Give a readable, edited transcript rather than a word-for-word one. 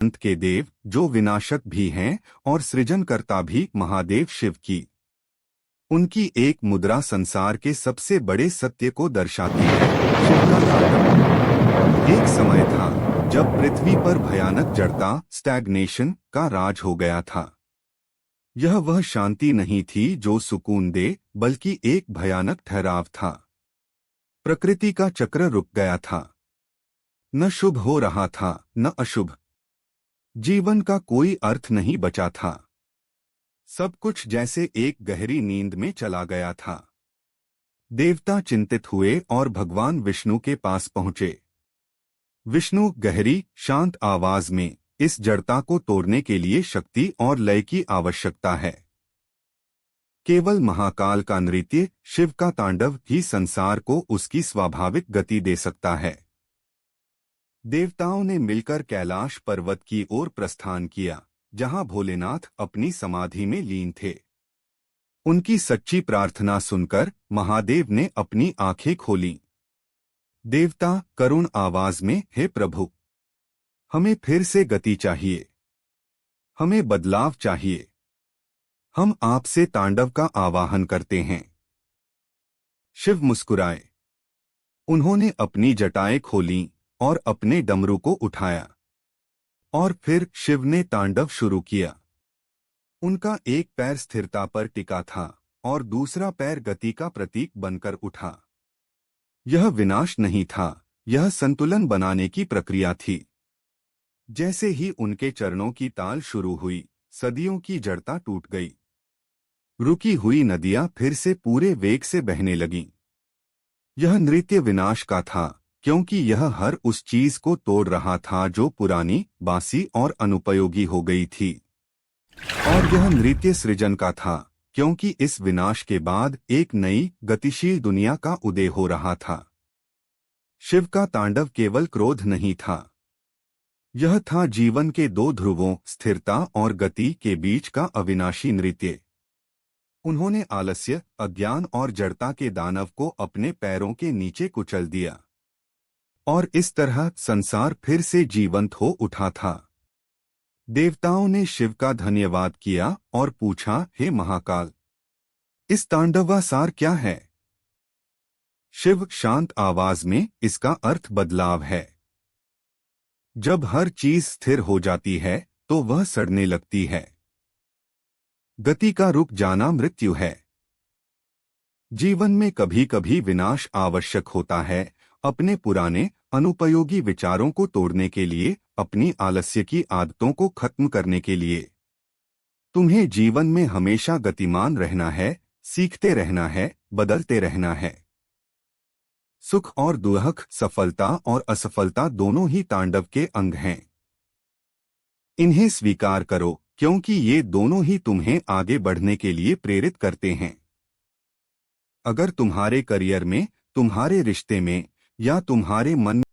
अंत के देव जो विनाशक भी हैं और सृजनकर्ता भी महादेव शिव की उनकी एक मुद्रा संसार के सबसे बड़े सत्य को दर्शाती है। शिव का तांडव। एक समय था जब पृथ्वी पर भयानक जड़ता स्टैग्नेशन का राज हो गया था। यह वह शांति नहीं थी जो सुकून दे, बल्कि एक भयानक ठहराव था। प्रकृति का चक्र रुक गया था। न शुभ हो रहा था न अशुभ। जीवन का कोई अर्थ नहीं बचा था। सब कुछ जैसे एक गहरी नींद में चला गया था। देवता चिंतित हुए और भगवान विष्णु के पास पहुंचे। विष्णु गहरी शांत आवाज में, इस जड़ता को तोड़ने के लिए शक्ति और लय की आवश्यकता है। केवल महाकाल का नृत्य, शिव का तांडव ही संसार को उसकी स्वाभाविक गति दे सकता है। देवताओं ने मिलकर कैलाश पर्वत की ओर प्रस्थान किया, जहां भोलेनाथ अपनी समाधि में लीन थे। उनकी सच्ची प्रार्थना सुनकर महादेव ने अपनी आंखें खोलीं। देवता करुण आवाज में, हे प्रभु, हमें फिर से गति चाहिए, हमें बदलाव चाहिए। हम आपसे तांडव का आवाहन करते हैं। शिव मुस्कुराए। उन्होंने अपनी जटाएं खोलीं और अपने डमरू को उठाया। और फिर शिव ने तांडव शुरू किया। उनका एक पैर स्थिरता पर टिका था और दूसरा पैर गति का प्रतीक बनकर उठा। यह विनाश नहीं था, यह संतुलन बनाने की प्रक्रिया थी। जैसे ही उनके चरणों की ताल शुरू हुई, सदियों की जड़ता टूट गई। रुकी हुई नदियां फिर से पूरे वेग से बहने लगीं। यह नृत्य विनाश का था, क्योंकि यह हर उस चीज को तोड़ रहा था जो पुरानी, बासी और अनुपयोगी हो गई थी। और यह नृत्य सृजन का था, क्योंकि इस विनाश के बाद एक नई, गतिशील दुनिया का उदय हो रहा था। शिव का तांडव केवल क्रोध नहीं था। यह था जीवन के दो ध्रुवों, स्थिरता और गति के बीच का अविनाशी नृत्य। उन्होंने आलस्य, अज्ञान और जड़ता के दानव को अपने पैरों के नीचे कुचल दिया। और इस तरह संसार फिर से जीवंत हो उठा था। देवताओं ने शिव का धन्यवाद किया और पूछा, हे महाकाल, इस तांडव सार क्या है? शिव शांत आवाज में, इसका अर्थ बदलाव है। जब हर चीज स्थिर हो जाती है तो वह सड़ने लगती है। गति का रुक जाना मृत्यु है। जीवन में कभी कभी विनाश आवश्यक होता है, अपने पुराने, अनुपयोगी विचारों को तोड़ने के लिए, अपनी आलस्य की आदतों को खत्म करने के लिए। तुम्हें जीवन में हमेशा गतिमान रहना है, सीखते रहना है, बदलते रहना है। सुख और दुख, सफलता और असफलता दोनों ही तांडव के अंग हैं। इन्हें स्वीकार करो, क्योंकि ये दोनों ही तुम्हें आगे बढ़ने के लिए प्रेरित करते हैं। अगर तुम्हारे करियर में, तुम्हारे रिश्ते में या तुम्हारे मन